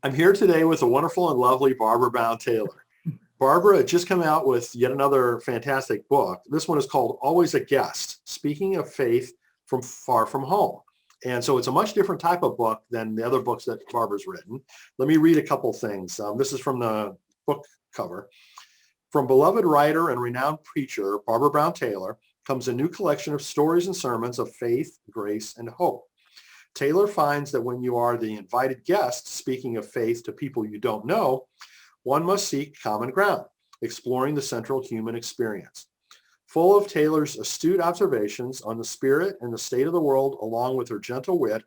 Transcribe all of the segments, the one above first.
I'm here today with the wonderful and lovely Barbara Brown Taylor. Barbara had just come out with yet another fantastic book. This one is called Always a Guest, Speaking of Faith from Far From Home. And so it's a much different type of book than the other books that Barbara's written. Let me read a couple things. This is from the book cover. From beloved writer and renowned preacher Barbara Brown Taylor comes a new collection of stories and sermons of faith, grace, and hope. Taylor finds that when you are the invited guest speaking of faith to people you don't know, one must seek common ground, exploring the central human experience. Full of Taylor's astute observations on the spirit and the state of the world, along with her gentle wit,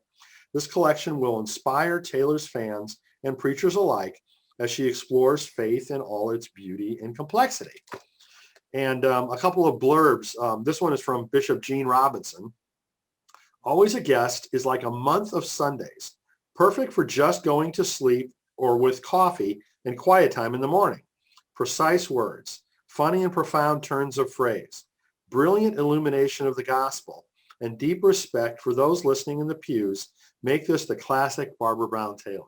this collection will inspire Taylor's fans and preachers alike as she explores faith in all its beauty and complexity. And a couple of blurbs. This one is from Bishop Gene Robinson. Always a Guest is like a month of Sundays, perfect for just going to sleep or with coffee and quiet time in the morning. Precise words, funny and profound turns of phrase, brilliant illumination of the gospel, and deep respect for those listening in the pews make this the classic Barbara Brown Taylor.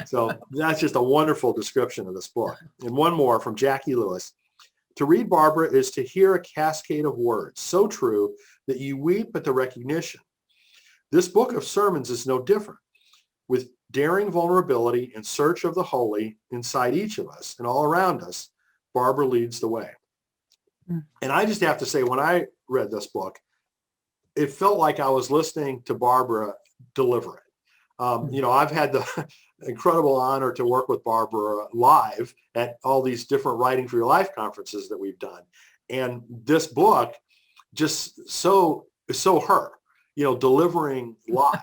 So that's just a wonderful description of this book. And one more from Jackie Lewis. To read Barbara is to hear a cascade of words so true that you weep at the recognition. This book of sermons is no different. With daring vulnerability in search of the holy inside each of us and all around us, Barbara leads the way. And I just have to say, when I read this book, it felt like I was listening to Barbara deliver it. I've had the incredible honor to work with Barbara live at all these different Writing for Your Life conferences that we've done. And this book just is so her, delivering live,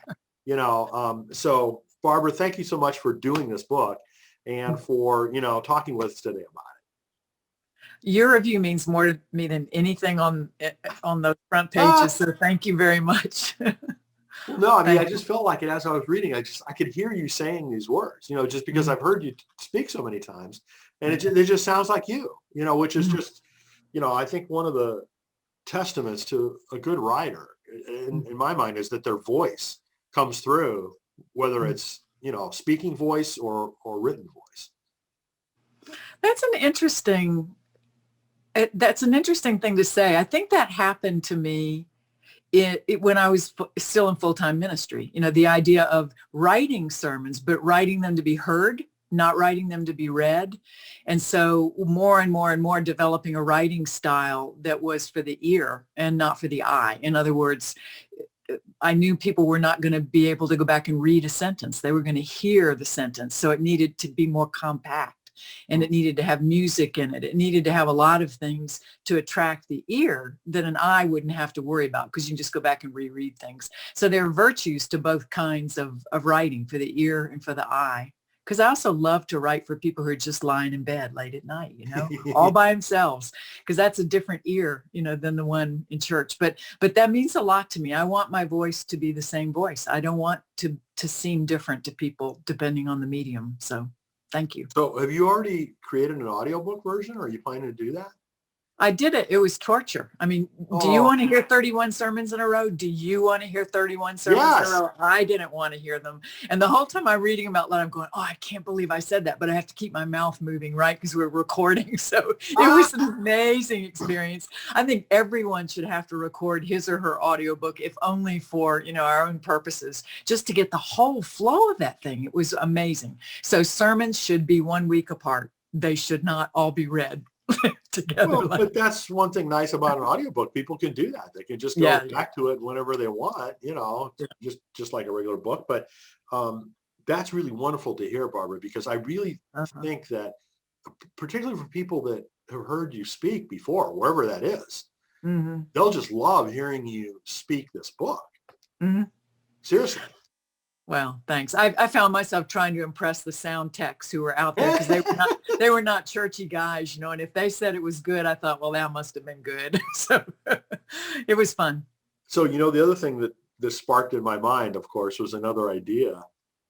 so Barbara, thank you so much for doing this book and for, talking with us today about it. Your review means more to me than anything on the front pages. So thank you very much. No, I mean, I just felt like it as I was reading. I could hear you saying these words, just because I've heard you speak so many times, and it just sounds like you, which is just, I think one of the testaments to a good writer, in my mind, is that their voice comes through, whether it's, speaking voice or written voice. That's an interesting thing to say. I think that happened to me when I was still in full-time ministry, the idea of writing sermons, but writing them to be heard, not writing them to be read. And so more and more and more developing a writing style that was for the ear and not for the eye. In other words, I knew people were not going to be able to go back and read a sentence. They were going to hear the sentence. So it needed to be more compact. And it needed to have music in it. It needed to have a lot of things to attract the ear that an eye wouldn't have to worry about, because you can just go back and reread things. So there are virtues to both kinds of writing, for the ear and for the eye. Because I also love to write for people who are just lying in bed late at night, all by themselves, because that's a different ear, than the one in church. But that means a lot to me. I want my voice to be the same voice. I don't want to seem different to people depending on the medium. So thank you. So have you already created an audiobook version, or are you planning to do that? I did it. It was torture. I mean, do you want to hear 31 sermons in a row? Do you want to hear 31 sermons in a row? I didn't want to hear them. And the whole time I'm reading them out loud, I'm going, I can't believe I said that, but I have to keep my mouth moving, right? Because we're recording. So it was an amazing experience. I think everyone should have to record his or her audiobook, if only for, our own purposes, just to get the whole flow of that thing. It was amazing. So sermons should be 1 week apart. They should not all be read together. Well, but that's one thing nice about an audiobook. People can do that. They can just go back to it whenever they want, just like a regular book. But that's really wonderful to hear, Barbara, because I really think that, particularly for people that have heard you speak before, wherever that is, they'll just love hearing you speak this book. Seriously. Well, thanks. I found myself trying to impress the sound techs who were out there, because they were not churchy guys, and if they said it was good, I thought, well, that must have been good. So it was fun. So, the other thing that this sparked in my mind, of course, was another idea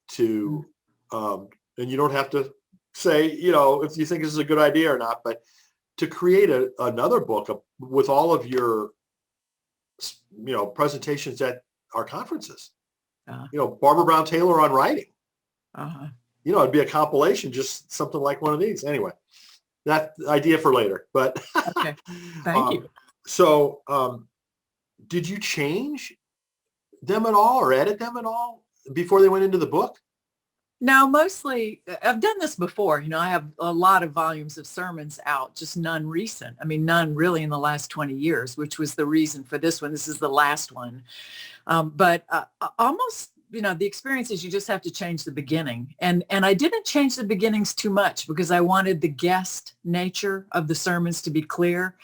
to, and you don't have to say, if you think this is a good idea or not, but to create another book with all of your, presentations at our conferences. Barbara Brown Taylor on writing. it'd be a compilation, just something like one of these. Anyway, that idea for later. But Okay. Thank you. So did you change them at all or edit them at all before they went into the book? No, mostly I've done this before. I have a lot of volumes of sermons out, just none recent. I mean, none really in the last 20 years, which was the reason for this one. This is the last one. But almost, the experience is you just have to change the beginning. And I didn't change the beginnings too much because I wanted the guest nature of the sermons to be clear.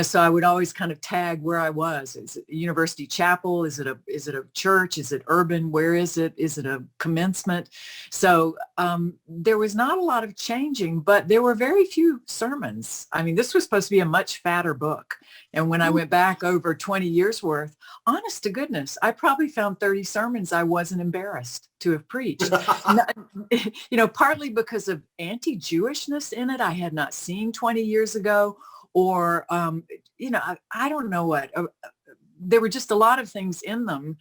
So I would always kind of tag where I was. Is it a university chapel? Is it a church? Is it urban? Where is it? Is it a commencement? So there was not a lot of changing, but there were very few sermons. I mean, this was supposed to be a much fatter book. And when I went back over 20 years worth, honest to goodness, I probably found 30 sermons I wasn't embarrassed to have preached. Partly because of anti-Jewishness in it I had not seen 20 years ago, or, I don't know what. There were just a lot of things in them,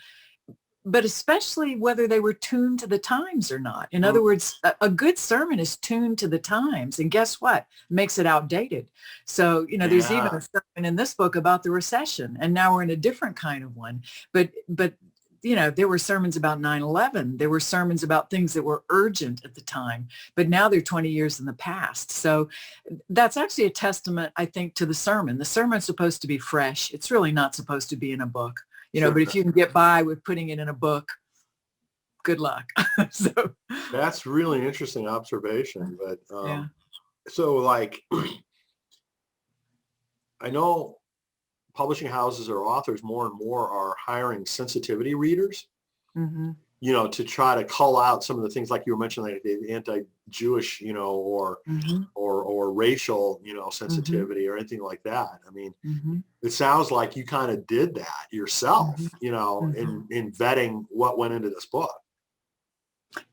but especially whether they were tuned to the times or not. In other words, a good sermon is tuned to the times. And guess what? Makes it outdated. So, there's even a sermon in this book about the recession. And now we're in a different kind of one. But there were sermons about 9/11. There were sermons about things that were urgent at the time. But now they're 20 years in the past. So that's actually a testament, I think, to the sermon. The sermon's supposed to be fresh. It's really not supposed to be in a book. Sure. But if you can get by with putting it in a book, good luck. So that's really an interesting observation. But yeah. So like, I know publishing houses or authors more and more are hiring sensitivity readers, Mm-hmm. To try to cull out some of the things like you were mentioning, like the anti-Jewish, or Mm-hmm. or racial, sensitivity or anything like that. I mean, it sounds like you kind of did that yourself, in vetting what went into this book.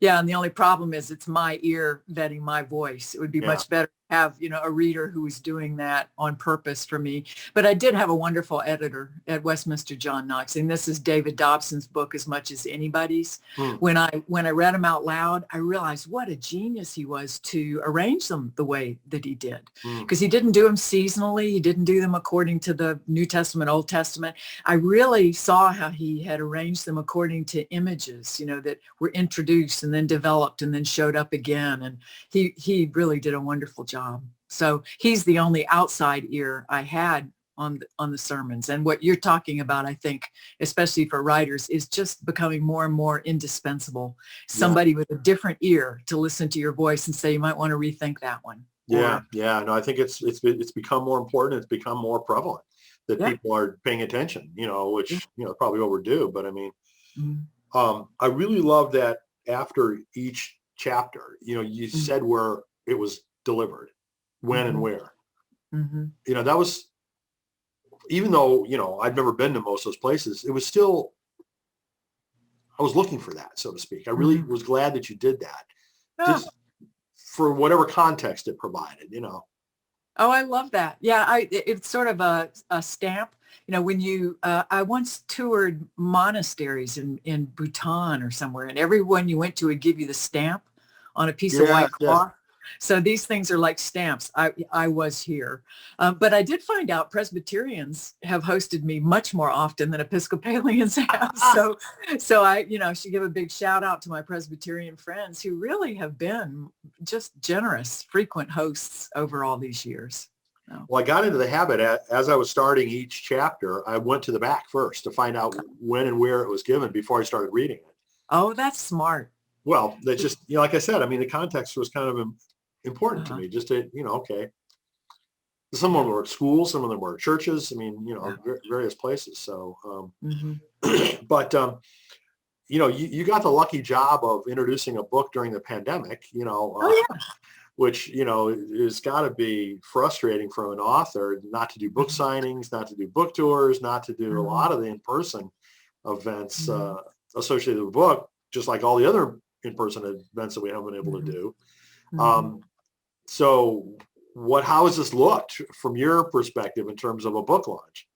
Yeah, and the only problem is it's my ear vetting my voice. It would be much better to have, a reader who was doing that on purpose for me. But I did have a wonderful editor at Westminster, John Knox, and this is David Dobson's book as much as anybody's. When I read him out loud, I realized what a genius he was to arrange them the way that he did. Because he didn't do them seasonally. He didn't do them according to the New Testament, Old Testament. I really saw how he had arranged them according to images, that were introduced and then developed and then showed up again. And he really did a wonderful job. So he's the only outside ear I had on the sermons. And what you're talking about, I think, especially for writers, is just becoming more and more indispensable. Somebody with a different ear to listen to your voice and say, you might want to rethink that one. Yeah. No, I think it's become more important. It's become more prevalent that people are paying attention, which, probably overdue. But I mean, I really love that after each chapter, you said where it was delivered, when and where. That was, even though, I'd never been to most of those places, it was still, I was looking for that, so to speak. I really was glad that you did that. Just for whatever context it provided, Oh, I love that. Yeah, it's sort of a stamp. When I once toured monasteries in Bhutan or somewhere, and everyone you went to would give you the stamp on a piece of white cloth. So these things are like stamps. I was here. But I did find out Presbyterians have hosted me much more often than Episcopalians have. So I, should give a big shout out to my Presbyterian friends who really have been just generous, frequent hosts over all these years. Well, I got into the habit as I was starting each chapter. I went to the back first to find out when and where it was given before I started reading it. Oh, that's smart. Well, that just, like I said, I mean, the context was kind of important to me, just to, okay. Some of them were at schools, some of them were at churches. I mean, various places. So, but, you got the lucky job of introducing a book during the pandemic, which, has got to be frustrating for an author not to do book signings, not to do book tours, not to do a lot of the in-person events associated with the book, just like all the other in-person events that we haven't been able to do. So how has this looked from your perspective in terms of a book launch?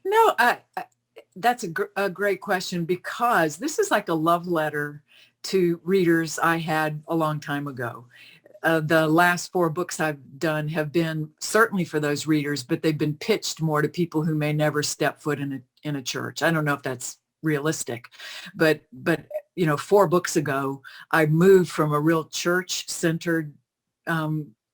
No, that's a great question, because this is like a love letter to readers I had a long time ago. The last 4 books I've done have been certainly for those readers, but they've been pitched more to people who may never step foot in a church. I don't know if that's realistic, but 4 books ago, I moved from a real church-centered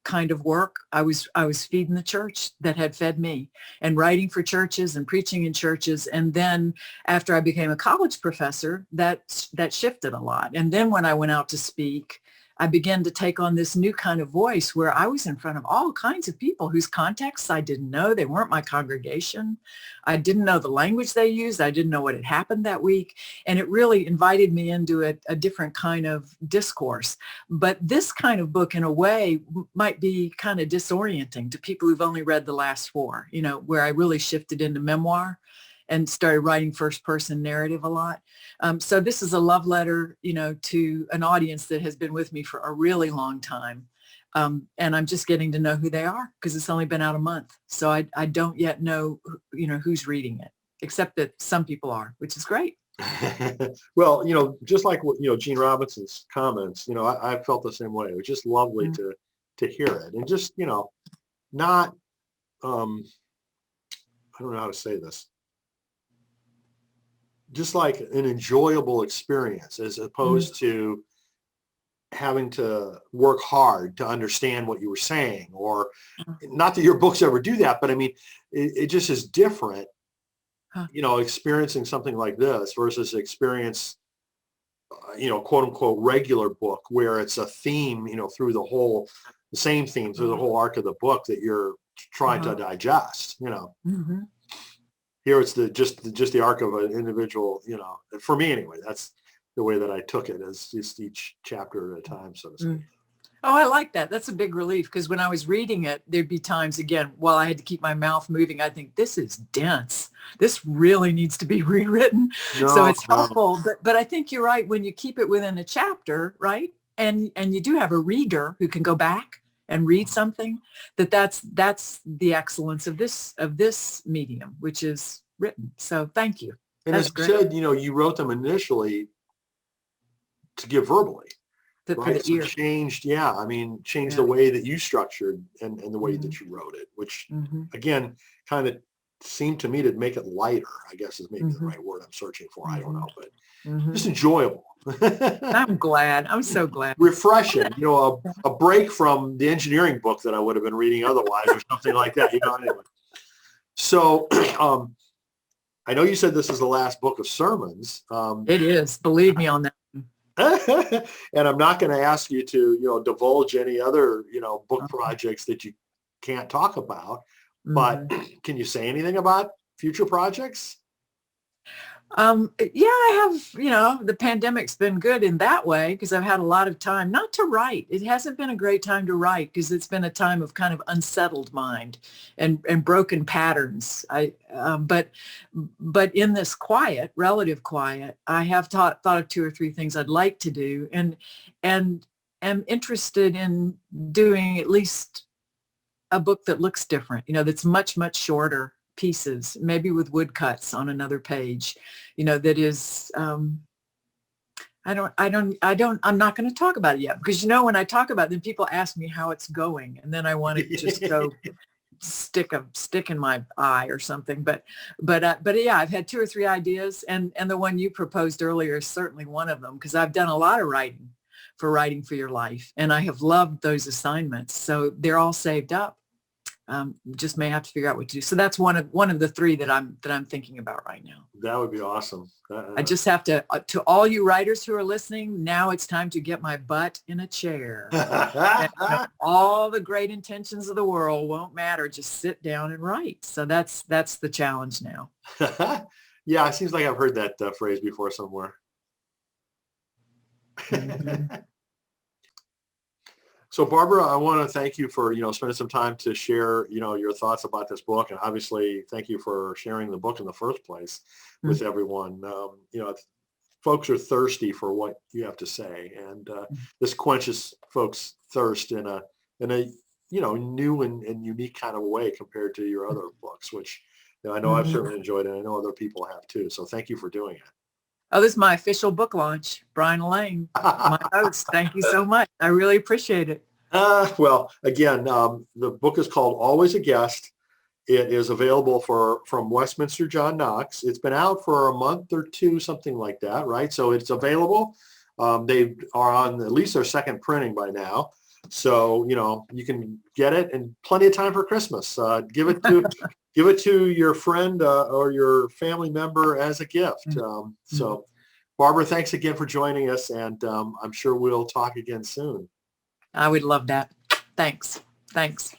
kind of work. I was feeding the church that had fed me, and writing for churches and preaching in churches. And then after I became a college professor, that shifted a lot. And then when I went out to speak, I began to take on this new kind of voice where I was in front of all kinds of people whose contexts I didn't know. They weren't my congregation. I didn't know the language they used. I didn't know what had happened that week. And it really invited me into a different kind of discourse. But this kind of book, in a way, might be kind of disorienting to people who've only read the last 4, where I really shifted into memoir and started writing first person narrative a lot. So this is a love letter, to an audience that has been with me for a really long time. And I'm just getting to know who they are because it's only been out a month. So I don't yet know, who's reading it, except that some people are, which is great. Well, just like what, Gene Robinson's comments, I felt the same way. It was just lovely to hear it, and just, not, I don't know how to say this, just like an enjoyable experience as opposed to having to work hard to understand what you were saying, or not that your books ever do that, but I mean, it just is different, experiencing something like this versus experience, quote unquote, regular book where it's a theme, through the same theme through the whole arc of the book that you're trying to digest, Mm-hmm. Here it's just the arc of an individual, for me anyway, that's the way that I took it, as just each chapter at a time, so to speak. Oh, I like that. That's a big relief, because when I was reading it, there'd be times, again, while I had to keep my mouth moving, I think, this is dense. This really needs to be rewritten. So it's helpful. But I think you're right. When you keep it within a chapter, right? And you do have a reader who can go back and read something, that's the excellence of this medium, which is written. So thank you. And That's as you great. said, you wrote them initially to give verbally, right? So changed the way that you structured and the way that you wrote it, which again, kind of seemed to me to make it lighter, I guess is maybe the right word I'm searching for. I don't know, but just enjoyable. I'm glad. I'm so glad. Refreshing, a break from the engineering book that I would have been reading otherwise, or something like that, anyway. So I know you said this is the last book of sermons. It is. Believe me on that. And I'm not going to ask you to, divulge any other, book projects that you can't talk about, but can you say anything about future projects? Yeah, I have, the pandemic's been good in that way because I've had a lot of time not to write. It hasn't been a great time to write because it's been a time of kind of unsettled mind and broken patterns. But in this relative quiet, I have thought of 2 or 3 things I'd like to do, and am interested in doing at least a book that looks different, that's much, much shorter pieces, maybe with woodcuts on another page, that is, I'm not going to talk about it yet because, when I talk about it, then people ask me how it's going. And then I want to just go stick in my eye or something. But yeah, I've had 2 or 3 ideas. And the one you proposed earlier is certainly one of them, because I've done a lot of writing for your life. And I have loved those assignments. So they're all saved up. Just may have to figure out what to do. So that's one of the 3 that I'm thinking about right now. That would be awesome. I just have to all you writers who are listening, now it's time to get my butt in a chair. And, all the great intentions of the world won't matter. Just sit down and write. So that's the challenge now. Yeah, it seems like I've heard that phrase before somewhere. So Barbara, I want to thank you for, spending some time to share, your thoughts about this book. And obviously thank you for sharing the book in the first place with everyone. Folks are thirsty for what you have to say. And this quenches folks' thirst in a new and unique kind of way compared to your other books, which I know I've certainly enjoyed, and I know other people have too. So thank you for doing it. Oh, this is my official book launch. Brian Elaine, my host. Thank you so much. I really appreciate it. Well, again, the book is called Always a Guest. It is available from Westminster John Knox. It's been out for a month or two, something like that, right? So it's available. They are on at least their second printing by now. So, you can get it in plenty of time for Christmas. Give it to your friend or your family member as a gift. So, Barbara, thanks again for joining us, and I'm sure we'll talk again soon. I would love that. Thanks. Thanks.